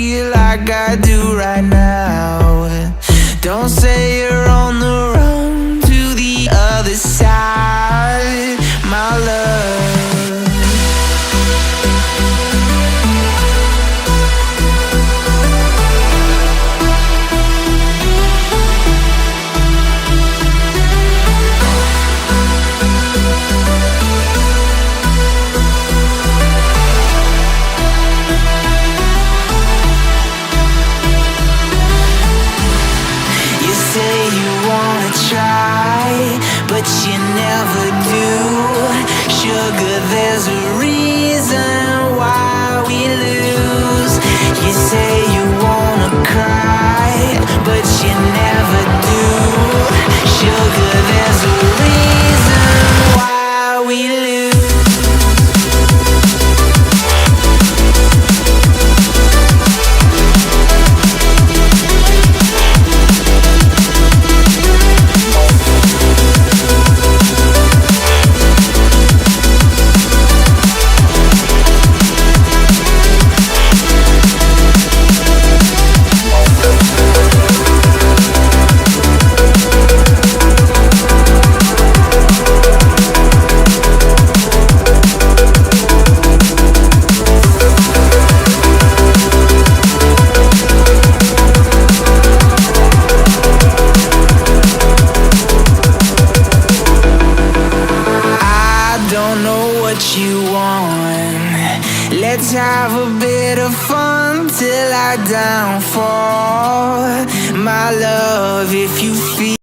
feel like I do right now. Don't say you're on the run to the other side, my love. Try, but you never do. Sugar, there's a reason why we lose. You say you wanna cry, but you never do. Sugar, there's a reason why we lose. You want. Let's have a bit of fun till I downfall, my love. If you feel